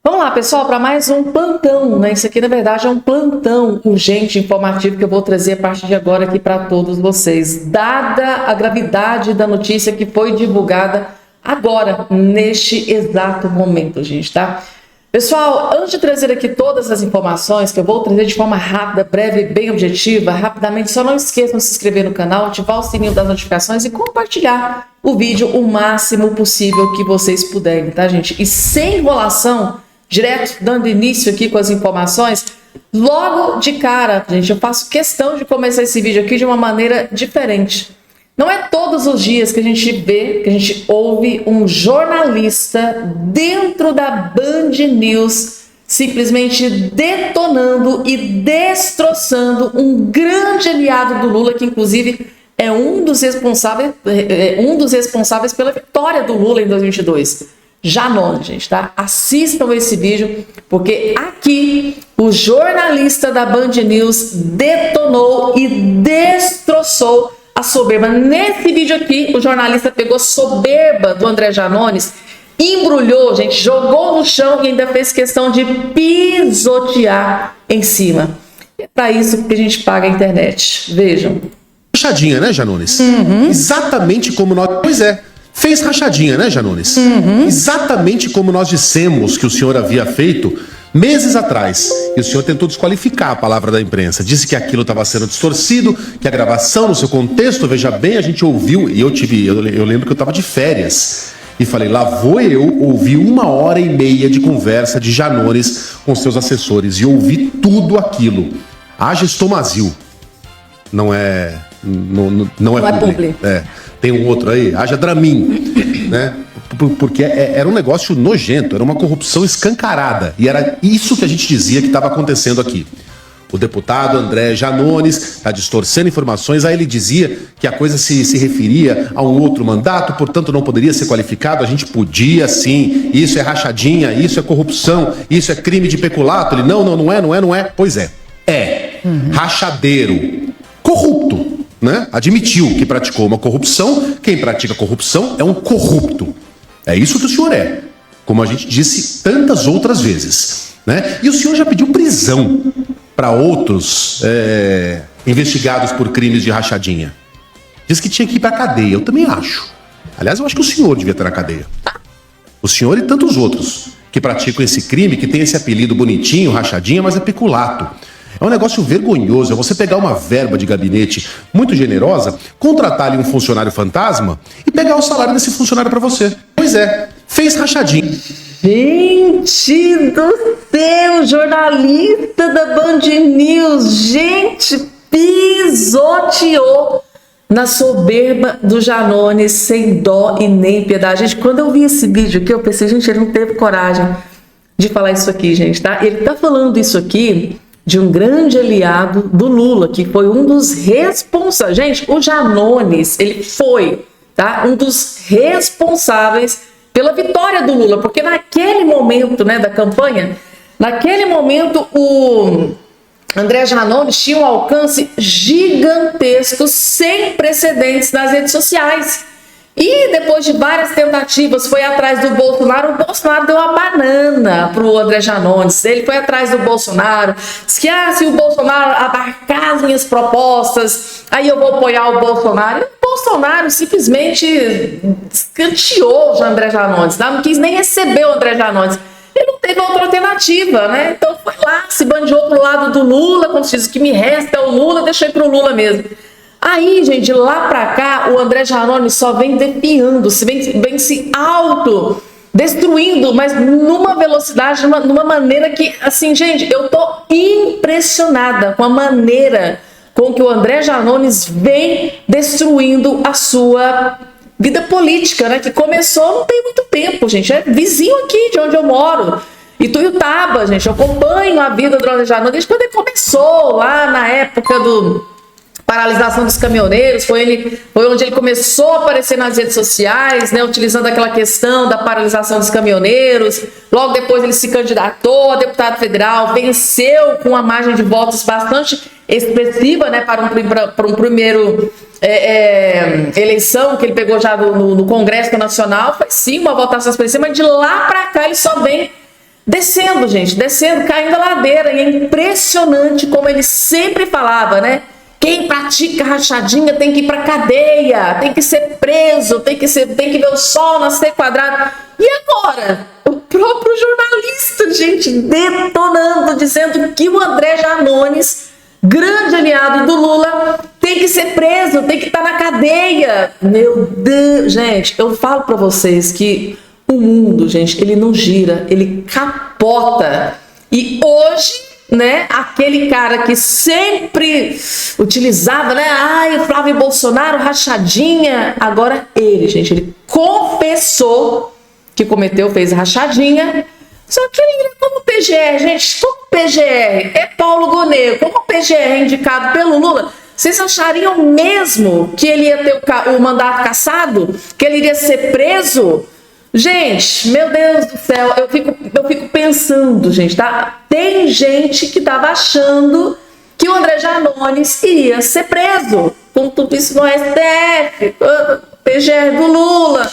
Vamos lá, pessoal, para mais um plantão, né? Isso aqui, na verdade, é um plantão urgente, informativo, que eu vou trazer a partir de agora aqui para todos vocês. Dada a gravidade da notícia que foi divulgada agora, neste exato momento, gente, tá? Pessoal, antes de trazer aqui todas as informações, que eu vou trazer de forma rápida, breve, bem objetiva, rapidamente, só não esqueçam de se inscrever no canal, ativar o sininho das notificações e compartilhar o vídeo o máximo possível que vocês puderem, tá, gente? E sem enrolação, direto dando início aqui com as informações, logo de cara, gente, eu faço questão de começar esse vídeo aqui de uma maneira diferente. Não é todos os dias que a gente vê, que a gente ouve um jornalista dentro da Band News simplesmente detonando e destroçando um grande aliado do Lula, que inclusive é um dos responsáveis pela vitória do Lula em 2022. Janones, gente, tá? Assistam esse vídeo, porque aqui o jornalista da Band News detonou e destroçou a soberba. Nesse vídeo aqui, o jornalista pegou soberba do André Janones, embrulhou, gente, jogou no chão e ainda fez questão de pisotear em cima. É para isso que a gente paga a internet. Vejam. Rachadinha, né, Janones? Exatamente como nós... Pois é. Fez rachadinha, né, Janones? Exatamente como nós dissemos que o senhor havia feito meses atrás. E o senhor tentou desqualificar a palavra da imprensa. Disse que aquilo estava sendo distorcido, que a gravação, no seu contexto, veja bem, a gente ouviu, e eu lembro que eu estava de férias. E falei, lá vou eu ouvir 1h30 de conversa de Janones com seus assessores. E ouvi tudo aquilo. Haja estomazil. Não é publi. Tem um outro aí, haja Dramin, né? Porque era um negócio nojento, era uma corrupção escancarada. E era isso que a gente dizia que estava acontecendo aqui. O deputado André Janones está distorcendo informações, aí ele dizia que a coisa se referia a um outro mandato, portanto não poderia ser qualificado. A gente podia sim, isso é rachadinha, isso é corrupção, isso é crime de peculato. Ele, não é. Pois é, rachadeiro, corrupto. Né? Admitiu que praticou uma corrupção. Quem pratica corrupção é um corrupto. É isso que o senhor é, como a gente disse tantas outras vezes, né? E o senhor já pediu prisão para outros investigados por crimes de rachadinha. Diz que tinha que ir para cadeia. Eu também acho. Aliás, eu acho que o senhor devia estar na cadeia. O senhor e tantos outros que praticam esse crime, que tem esse apelido bonitinho, rachadinha, mas é peculato. É um negócio vergonhoso, é você pegar uma verba de gabinete muito generosa, contratar ali um funcionário fantasma e pegar o salário desse funcionário para você. Pois é, fez rachadinha. Gente do céu, jornalista da Band News, gente, pisoteou na soberba do Janones sem dó e nem piedade. Gente, quando eu vi esse vídeo aqui, eu pensei, gente, ele não teve coragem de falar isso aqui, gente, tá? Ele tá falando isso aqui de um grande aliado do Lula, que foi um dos responsáveis. Gente, o Janones, ele foi, tá, um dos responsáveis pela vitória do Lula, porque naquele momento, né, da campanha, naquele momento o André Janones tinha um alcance gigantesco, sem precedentes nas redes sociais. E depois de várias tentativas, foi atrás do Bolsonaro. O Bolsonaro deu uma banana para o André Janones. Ele foi atrás do Bolsonaro. Disse que se o Bolsonaro abarcar as minhas propostas, aí eu vou apoiar o Bolsonaro. E o Bolsonaro simplesmente escanteou o André Janones. Não quis nem receber o André Janones. Ele não teve outra alternativa, né? Então foi lá, se bandiou pro lado do Lula, como se diz, o que me resta é o Lula, deixei pro Lula mesmo. Aí, gente, de lá pra cá, o André Janones só vem definhando, vem se autodestruindo, mas numa velocidade, numa maneira que, assim, gente, eu tô impressionada com a maneira com que o André Janones vem destruindo a sua vida política, né? Que começou não tem muito tempo, gente, é vizinho aqui de onde eu moro. Ituiutaba, gente, eu acompanho a vida do André Janones desde quando ele começou, lá na época do paralisação dos caminhoneiros, foi onde ele começou a aparecer nas redes sociais, né, utilizando aquela questão da paralisação dos caminhoneiros. Logo depois ele se candidatou a deputado federal, venceu com uma margem de votos bastante expressiva, né, para um primeiro eleição que ele pegou já no Congresso Nacional. Foi sim uma votação expressiva, mas de lá para cá ele só vem descendo, gente, descendo, caindo a ladeira. E é impressionante como ele sempre falava, né? Quem pratica rachadinha tem que ir pra cadeia, tem que ser preso, tem que ver o sol nascer quadrado. E agora? O próprio jornalista, gente, detonando, dizendo que o André Janones, grande aliado do Lula, tem que ser preso, tem que estar na cadeia. Meu Deus, gente, eu falo pra vocês que o mundo, gente, ele não gira, ele capota. E hoje, né, aquele cara que sempre utilizava, né, ai, Flávio Bolsonaro, rachadinha, agora ele, gente, ele confessou que fez rachadinha, só que ele, como PGR, gente, como PGR é Paulo Gonet, como PGR é indicado pelo Lula, vocês achariam mesmo que ele ia ter o mandato cassado? Que ele iria ser preso? Gente, meu Deus do céu, eu fico pensando, gente, tá? Tem gente que tava achando que o André Janones iria ser preso com tudo isso no STF, PGR do Lula.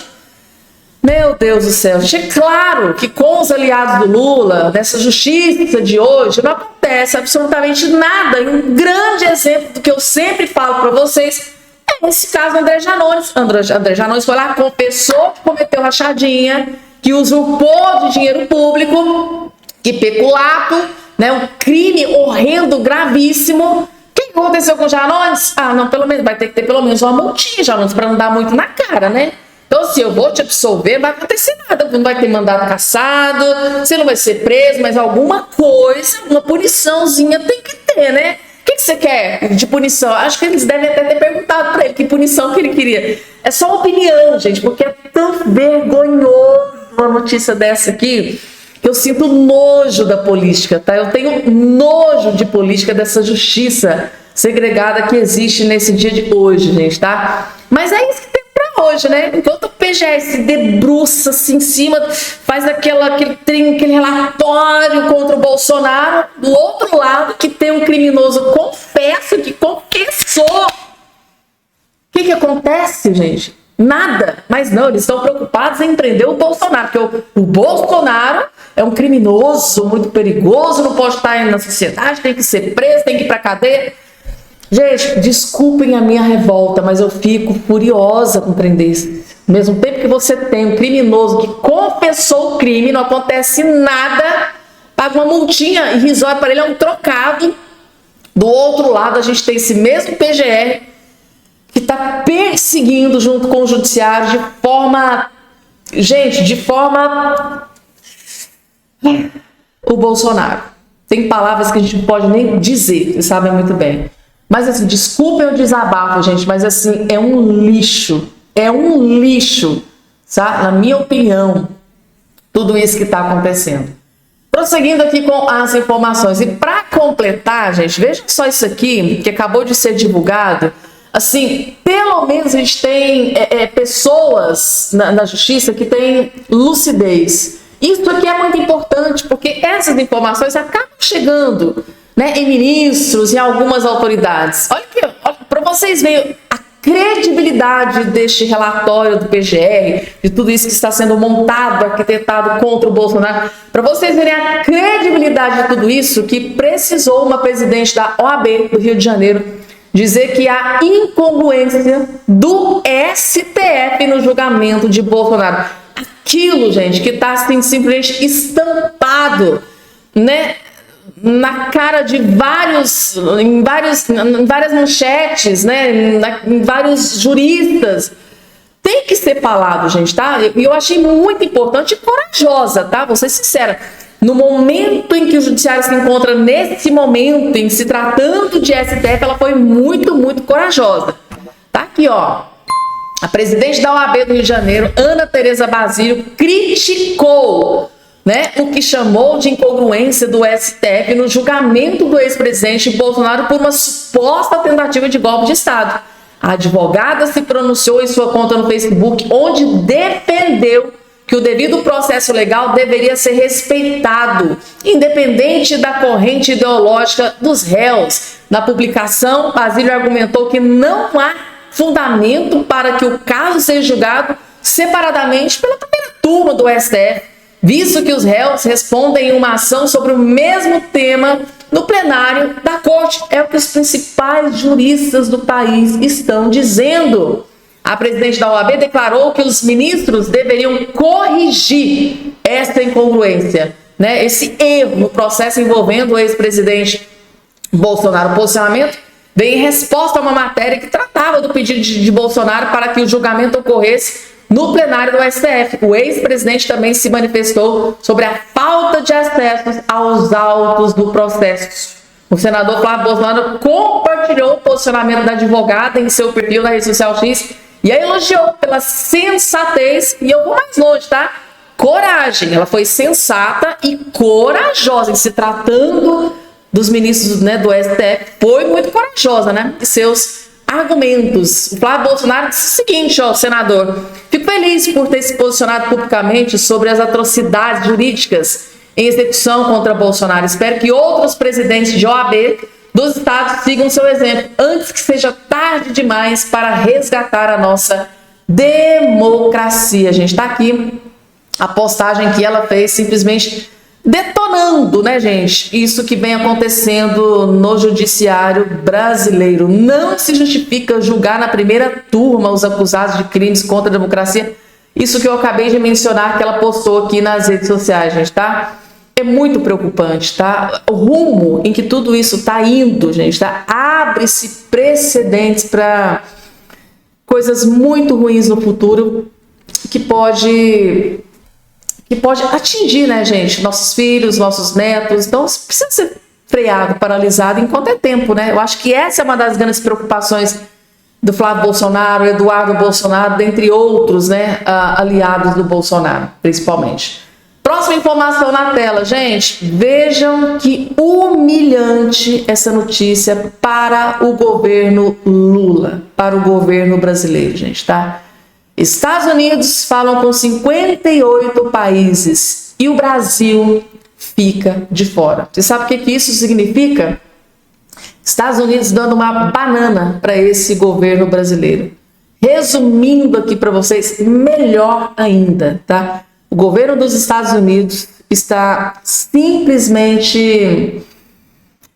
Meu Deus do céu, gente, é claro que com os aliados do Lula, nessa justiça de hoje, não acontece absolutamente nada. E um grande exemplo do que eu sempre falo para vocês é esse caso do André Janones. André Janones foi lá, confessou que cometeu rachadinha, que usurpou de dinheiro público, que peculato, né, um crime horrendo, gravíssimo. O que aconteceu com o Janones? Ah, não, pelo menos vai ter que ter pelo menos uma multinha, Janones, para não dar muito na cara, né? Então, se eu vou te absolver, não vai acontecer nada. Não vai ter mandado cassado, você não vai ser preso, mas alguma coisa, uma puniçãozinha tem que ter, né? O que você quer de punição? Acho que eles devem até ter perguntado para ele que punição que ele queria. É só uma opinião, gente, porque é tão vergonhoso uma notícia dessa aqui que eu sinto nojo da política, tá? Eu tenho nojo de política, dessa justiça segregada que existe nesse dia de hoje, gente, tá? Mas é isso que tem pra hoje, né? Enquanto o PGR se debruça assim em cima, faz aquele relatório contra o Bolsonaro, do outro lado que tem um criminoso, confesso que confessou. O que acontece, gente? Nada. Mas não, eles estão preocupados em prender o Bolsonaro, porque o Bolsonaro é um criminoso muito perigoso, não pode estar na sociedade, tem que ser preso, tem que ir pra cadeia. Gente, desculpem a minha revolta, mas eu fico furiosa com prender isso. Ao mesmo tempo que você tem um criminoso que confessou o crime, não acontece nada, paga uma multinha irrisória para ele, é um trocado. Do outro lado, a gente tem esse mesmo PGR que está perseguindo junto com o judiciário de forma... Gente, de forma... o Bolsonaro. Tem palavras que a gente não pode nem dizer, vocês sabem muito bem. Mas assim, desculpem o desabafo, gente, mas assim, é um lixo, sabe? Na minha opinião, tudo isso que está acontecendo. Prosseguindo aqui com as informações, e para completar, gente, veja só isso aqui, que acabou de ser divulgado, assim, pelo menos a gente tem pessoas na justiça que têm lucidez. Isso aqui é muito importante, porque essas informações acabam chegando, né, em ministros e algumas autoridades. Olha aqui, para vocês verem a credibilidade deste relatório do PGR, de tudo isso que está sendo montado, arquitetado contra o Bolsonaro, para vocês verem a credibilidade de tudo isso, que precisou uma presidente da OAB do Rio de Janeiro dizer que há incongruência do STF no julgamento de Bolsonaro. Aquilo, gente, que está assim, simplesmente estampado, né, na cara de em várias manchetes, né, em vários juristas, tem que ser falado, gente, tá? E eu achei muito importante e corajosa, tá? Vou ser sincera. No momento em que o judiciário se encontra nesse momento, em se tratando de STF, ela foi muito, muito corajosa. Tá aqui, ó. A presidente da OAB do Rio de Janeiro, Ana Tereza Basílio, criticou, né, o que chamou de incongruência do STF no julgamento do ex-presidente Bolsonaro por uma suposta tentativa de golpe de Estado. A advogada se pronunciou em sua conta no Facebook, onde defendeu que o devido processo legal deveria ser respeitado, independente da corrente ideológica dos réus. Na publicação, Basílio argumentou que não há fundamento para que o caso seja julgado separadamente pela primeira turma do STF, visto que os réus respondem em uma ação sobre o mesmo tema no plenário da corte. É o que os principais juristas do país estão dizendo. A presidente da OAB declarou que os ministros deveriam corrigir essa incongruência, né? Esse erro no processo envolvendo o ex-presidente Bolsonaro. O posicionamento veio em resposta a uma matéria que tratava do pedido de Bolsonaro para que o julgamento ocorresse no plenário do STF. O ex-presidente também se manifestou sobre a falta de acesso aos autos do processo. O senador Flávio Bolsonaro compartilhou o posicionamento da advogada em seu perfil na rede social X e a elogiou pela sensatez, e eu vou mais longe, tá? Coragem. Ela foi sensata e corajosa em se tratando dos ministros, né, do STF. Foi muito corajosa, né? E seus argumentos. O Flávio Bolsonaro disse o seguinte, ó, senador: fico feliz por ter se posicionado publicamente sobre as atrocidades jurídicas em execução contra Bolsonaro. Espero que outros presidentes de OAB dos estados sigam seu exemplo antes que seja tarde demais para resgatar a nossa democracia. A gente está aqui a postagem que ela fez, simplesmente detonando, né, gente, isso que vem acontecendo no judiciário brasileiro. Não se justifica julgar na primeira turma os acusados de crimes contra a democracia. Isso que eu acabei de mencionar, que ela postou aqui nas redes sociais, gente, tá? É muito preocupante, tá? O rumo em que tudo isso tá indo, gente, tá? Abre-se precedentes para coisas muito ruins no futuro que pode atingir, né, gente, nossos filhos, nossos netos. Então, precisa ser freado, paralisado enquanto é tempo, né? Eu acho que essa é uma das grandes preocupações do Flávio Bolsonaro, Eduardo Bolsonaro, dentre outros, né, aliados do Bolsonaro, principalmente. Próxima informação na tela, gente. Vejam que humilhante essa notícia para o governo Lula, para o governo brasileiro, gente, tá? Estados Unidos falam com 58 países e o Brasil fica de fora. Você sabe o que isso significa? Estados Unidos dando uma banana para esse governo brasileiro. Resumindo aqui para vocês, melhor ainda, tá? O governo dos Estados Unidos está simplesmente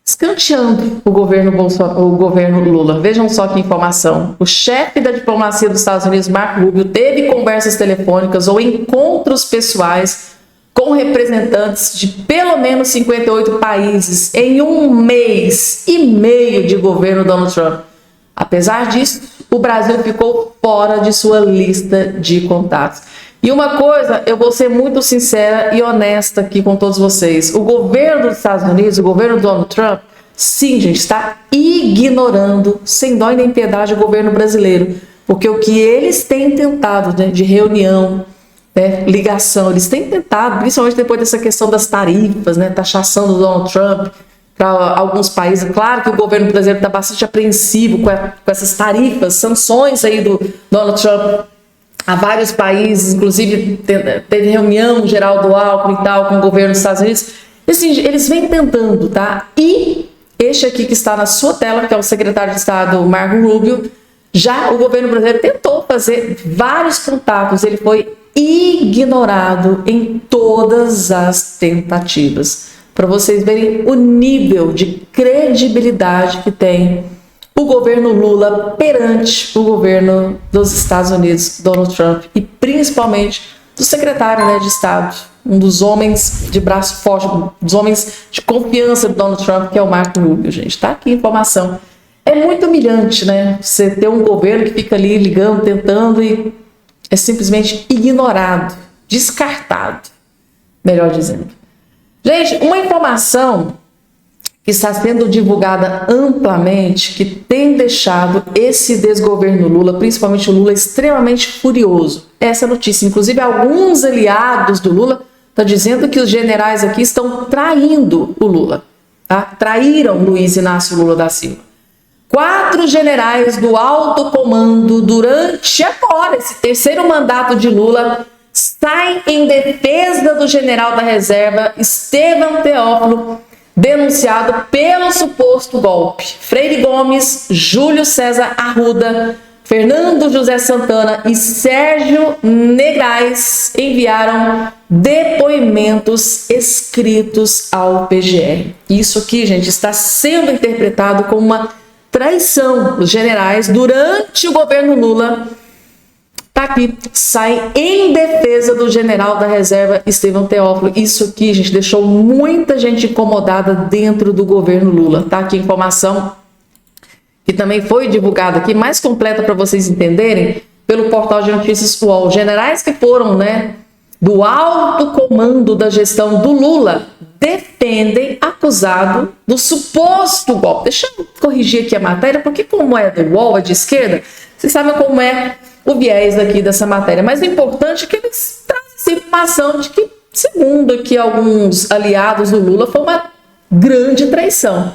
escanteando o governo Lula. Vejam só que informação. O chefe da diplomacia dos Estados Unidos, Marco Rubio, teve conversas telefônicas ou encontros pessoais com representantes de pelo menos 58 países em 1 mês e meio de governo Donald Trump. Apesar disso, o Brasil ficou fora de sua lista de contatos. E uma coisa, eu vou ser muito sincera e honesta aqui com todos vocês. O governo dos Estados Unidos, o governo do Donald Trump, sim, gente, está ignorando, sem dó e nem piedade, o governo brasileiro. Porque o que eles têm tentado, né, de reunião, né, ligação, eles têm tentado, principalmente depois dessa questão das tarifas, né, taxação do Donald Trump para alguns países. Claro que o governo brasileiro está bastante apreensivo com essas tarifas, sanções aí do Donald Trump a vários países, inclusive teve reunião geral do Alckmin e tal com o governo dos Estados Unidos. E, assim, eles vêm tentando, tá? E este aqui que está na sua tela, que é o secretário de Estado, Marco Rubio, já o governo brasileiro tentou fazer vários contatos, ele foi ignorado em todas as tentativas. Para vocês verem o nível de credibilidade que tem o governo Lula perante o governo dos Estados Unidos, Donald Trump, e principalmente do secretário, né, de Estado, um dos homens de braço forte, um dos homens de confiança do Donald Trump, que é o Marco Rubio, gente. Tá aqui a informação. É muito humilhante, né, você ter um governo que fica ali ligando, tentando e é simplesmente ignorado, descartado, melhor dizendo. Gente, uma informação que está sendo divulgada amplamente, que tem deixado esse desgoverno Lula, principalmente o Lula, extremamente furioso. Essa notícia, inclusive alguns aliados do Lula estão dizendo que os generais aqui estão traindo o Lula, tá? Traíram Luiz Inácio Lula da Silva. 4 generais do alto comando durante agora esse terceiro mandato de Lula saem em defesa do general da reserva Estevão Teófilo, denunciado pelo suposto golpe. Freire Gomes, Júlio César Arruda, Fernando José Santana e Sérgio Negrais enviaram depoimentos escritos ao PGR. Isso aqui, gente, está sendo interpretado como uma traição dos generais durante o governo Lula. Tá aqui, sai em defesa do general da reserva Estevão Teófilo. Isso aqui, gente, deixou muita gente incomodada dentro do governo Lula. Tá aqui a informação que também foi divulgada aqui, mais completa para vocês entenderem, pelo portal de notícias UOL. Generais que foram, do alto comando da gestão do Lula defendem acusado do suposto golpe. Deixa eu corrigir aqui a matéria, porque como é do UOL, é de esquerda, vocês sabem como é o viés aqui dessa matéria. Mas o importante é que eles trazem essa informação de que, segundo aqui alguns aliados do Lula, foi uma grande traição.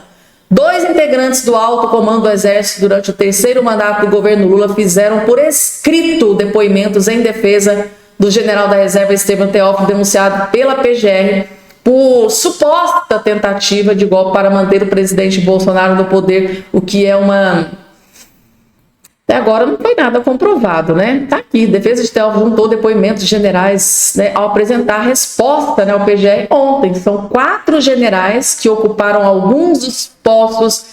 2 integrantes do alto comando do Exército durante o 3º mandato do governo Lula fizeram por escrito depoimentos em defesa do general da reserva Estevão Teófilo, denunciado pela PGR por suposta tentativa de golpe para manter o presidente Bolsonaro no poder, o que é uma... Até agora não foi nada comprovado, Tá aqui, defesa de Teófilo juntou depoimentos de generais, ao apresentar a resposta, ao PGR ontem. São 4 generais que ocuparam alguns dos postos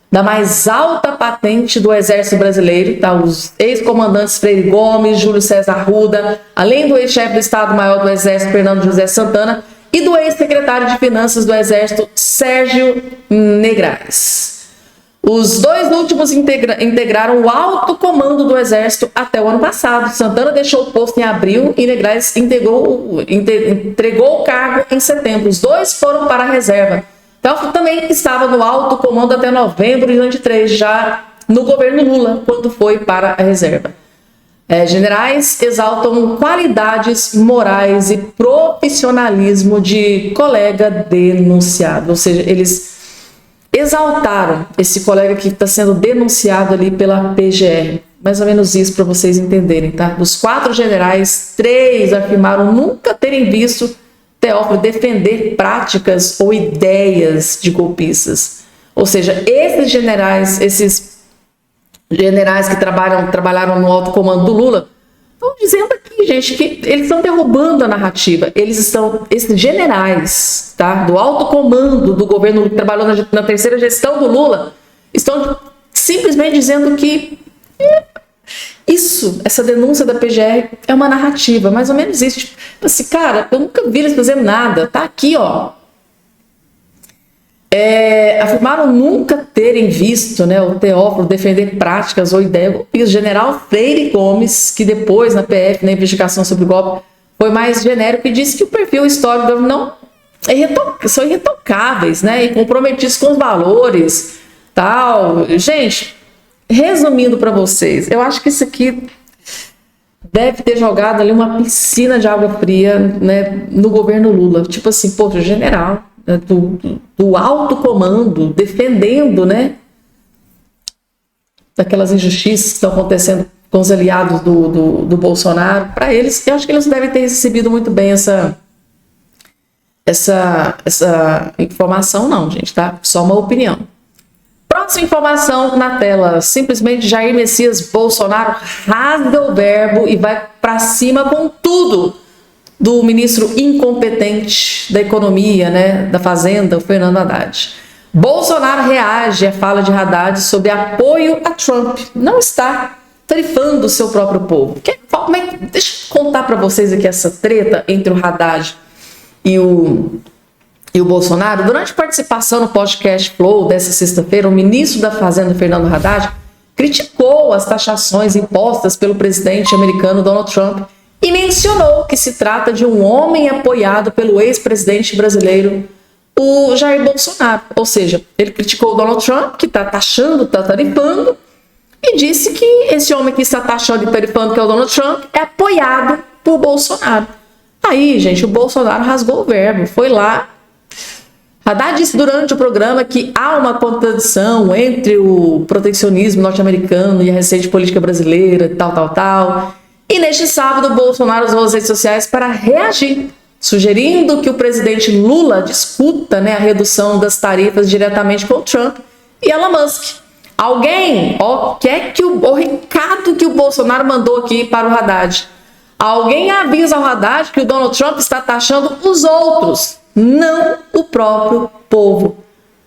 da mais alta patente do Exército Brasileiro, tá? Os ex-comandantes Freire Gomes, Júlio César Arruda, além do ex-chefe do Estado-Maior do Exército, Fernando José Santana, e do ex-secretário de Finanças do Exército, Sérgio Negrais. Os 2 últimos integraram o alto comando do Exército até o ano passado. Santana deixou o posto em abril e Negrais entregou o cargo em setembro. Os 2 foram para a reserva. Teófilo também estava no alto comando até novembro de 2023, já no governo Lula, quando foi para a reserva. Generais exaltam qualidades morais e profissionalismo de colega denunciado. Ou seja, eles exaltaram esse colega que está sendo denunciado ali pela PGR. Mais ou menos isso para vocês entenderem, tá? Dos 4 generais, 3 afirmaram nunca terem visto Teófilo defender práticas ou ideias de golpistas. Ou seja, esses generais que trabalharam no alto comando do Lula estão dizendo aqui, gente, que eles estão derrubando a narrativa. Esses generais, tá, do alto comando do governo que trabalhou na 3ª gestão do Lula, estão simplesmente dizendo que essa denúncia da PGR é uma narrativa, mais ou menos isso. Tipo assim, cara, eu nunca vi eles fazendo nada. Tá aqui, ó. Afirmaram nunca terem visto, o Teófilo defender práticas ou ideias golpistas. General Freire Gomes, que depois na PF, na investigação sobre o golpe, foi mais genérico e disse que o perfil histórico não são irretocáveis, e comprometidos com os valores, tal. Gente, resumindo para vocês, eu acho que isso aqui deve ter jogado ali uma piscina de água fria, no governo Lula. Tipo assim, o general do alto comando defendendo, daquelas injustiças que estão acontecendo com os aliados do Bolsonaro. Para eles, eu acho que eles não devem ter recebido muito bem essa informação, não, gente, tá? Só uma opinião. Próxima informação na tela. Simplesmente Jair Messias Bolsonaro rasga o verbo e vai para cima com tudo do ministro incompetente da economia, da fazenda, o Fernando Haddad. Bolsonaro reage à fala de Haddad sobre apoio a Trump. Não está tarifando o seu próprio povo. Deixa eu contar para vocês aqui essa treta entre o Haddad e o Bolsonaro. Durante participação no podcast Flow dessa sexta-feira, o ministro da Fazenda, Fernando Haddad, criticou as taxações impostas pelo presidente americano Donald Trump e mencionou que se trata de um homem apoiado pelo ex-presidente brasileiro, o Jair Bolsonaro. Ou seja, ele criticou o Donald Trump, que está taxando, está tarifando, e disse que esse homem que está taxando e tarifando, que é o Donald Trump, é apoiado por Bolsonaro. Aí, gente, o Bolsonaro rasgou o verbo, foi lá. Haddad disse durante o programa que há uma contradição entre o protecionismo norte-americano e a recente política brasileira, tal. E neste sábado, Bolsonaro usou as redes sociais para reagir, sugerindo que o presidente Lula discuta a redução das tarifas diretamente com o Trump e Elon Musk. Alguém, quer que o recado que o Bolsonaro mandou aqui para o Haddad. Alguém avisa ao Haddad que o Donald Trump está taxando os outros, não o próprio povo,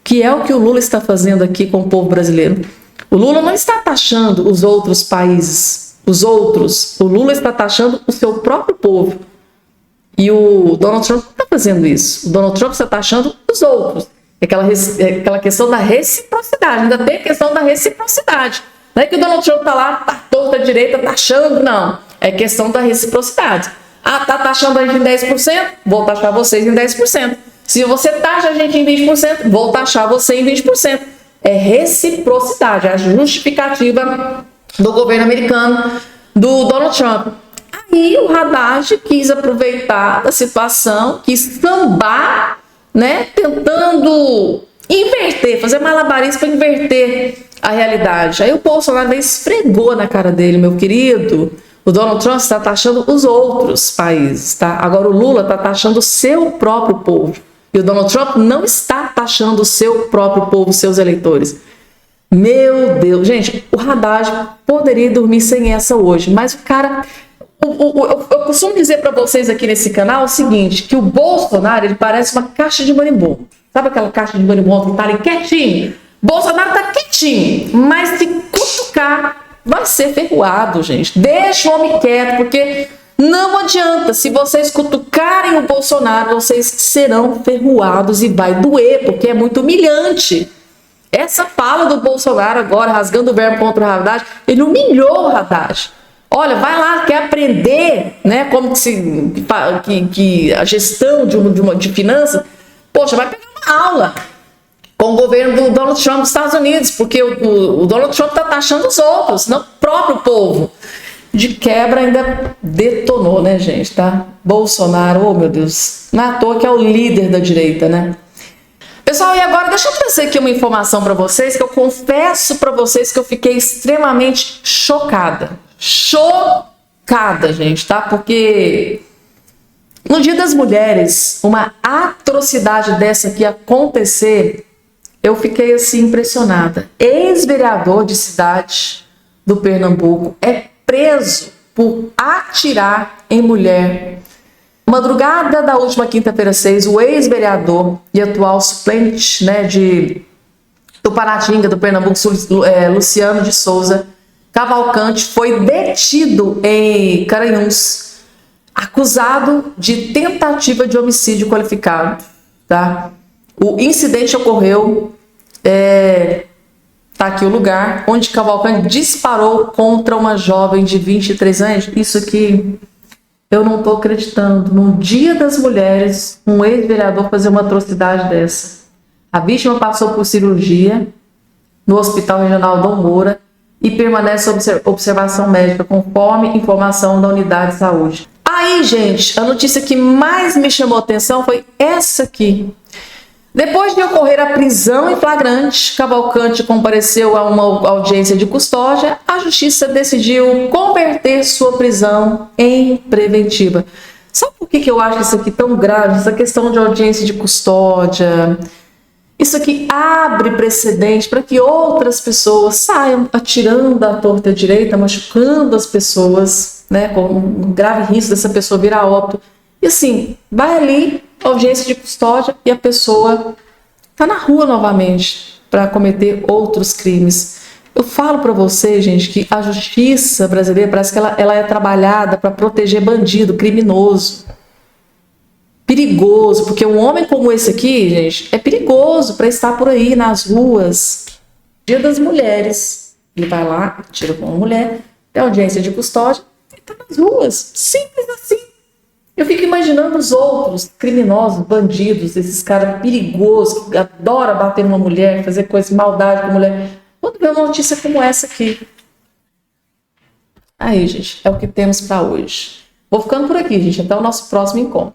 que é o que o Lula está fazendo aqui com o povo brasileiro. O Lula não está taxando os outros países, os outros. O Lula está taxando o seu próprio povo. E o Donald Trump não está fazendo isso. O Donald Trump está taxando os outros. É aquela questão da reciprocidade. Ainda tem a questão da reciprocidade. Não é que o Donald Trump está lá, está torto à direita, taxando, não. É questão da reciprocidade. Ah, está taxando a gente em 10%? Vou taxar vocês em 10%. Se você taxa a gente em 20%, vou taxar você em 20%. É reciprocidade, a justificativa do governo americano, do Donald Trump. Aí o Haddad quis aproveitar da situação, quis sambar, né, tentando inverter, fazer malabarismo para inverter a realidade. Aí o Bolsonaro veio esfregou na cara dele, meu querido. O Donald Trump está taxando os outros países, tá? Agora o Lula está taxando o seu próprio povo. E o Donald Trump não está taxando o seu próprio povo, seus eleitores. Meu Deus, gente, o Haddad poderia dormir sem essa hoje, mas o cara... Eu costumo dizer para vocês aqui nesse canal o seguinte, que o Bolsonaro, ele parece uma caixa de marimbondo. Sabe aquela caixa de marimbondo que tá ali quietinho? Bolsonaro tá quietinho, mas se cutucar, vai ser ferroado, gente. Deixa o homem quieto, porque não adianta. Se vocês cutucarem o Bolsonaro, vocês serão ferroados e vai doer, porque é muito humilhante. Essa fala do Bolsonaro agora, rasgando o verbo contra o Haddad, ele humilhou o Haddad. Olha, vai lá, quer aprender, né, como que a gestão de finanças, poxa, vai pegar uma aula com o governo do Donald Trump dos Estados Unidos, porque o Donald Trump está taxando os outros, não o próprio povo. De quebra ainda detonou, né, gente, tá? Bolsonaro, oh meu Deus, não é à toa que é o líder da direita, né? Pessoal, e agora deixa eu trazer aqui uma informação para vocês, que eu confesso para vocês que eu fiquei extremamente chocada. Chocada, gente, tá? Porque no Dia das Mulheres, uma atrocidade dessa aqui acontecer, eu fiquei assim impressionada. Ex-vereador de cidade do Pernambuco é preso por atirar em mulher. Madrugada da última quinta-feira 6, o ex-vereador e atual suplente, né, do Paratinga, do Pernambuco, Luciano de Souza Cavalcante, foi detido em Garanhuns, acusado de tentativa de homicídio qualificado. Tá? O incidente ocorreu, tá aqui o lugar, onde Cavalcante disparou contra uma jovem de 23 anos. Isso aqui, eu não estou acreditando. No Dia das Mulheres, um ex-vereador fazer uma atrocidade dessa. A vítima passou por cirurgia no Hospital Regional Dom Moura e permanece sob observação médica, conforme informação da unidade de saúde. Aí, gente, a notícia que mais me chamou a atenção foi essa aqui. Depois de ocorrer a prisão em flagrante, Cavalcante compareceu a uma audiência de custódia, a justiça decidiu converter sua prisão em preventiva. Sabe por que eu acho isso aqui tão grave, essa questão de audiência de custódia? Isso aqui abre precedente para que outras pessoas saiam atirando à torta e à direita, machucando as pessoas, né, com um grave risco dessa pessoa virar óbito. E assim, vai ali, audiência de custódia, e a pessoa está na rua novamente para cometer outros crimes. Eu falo para vocês, gente, que a justiça brasileira parece que ela é trabalhada para proteger bandido, criminoso. Perigoso, porque um homem como esse aqui, gente, é perigoso para estar por aí nas ruas. Dia das Mulheres, ele vai lá, tira com uma mulher, tem audiência de custódia, e está nas ruas, simples assim. Eu fico imaginando os outros criminosos, bandidos, esses caras perigosos, que adoram bater numa mulher, fazer coisas, maldade com a mulher. Quando vê uma notícia como essa aqui. Aí, gente, é o que temos para hoje. Vou ficando por aqui, gente. Até o nosso próximo encontro.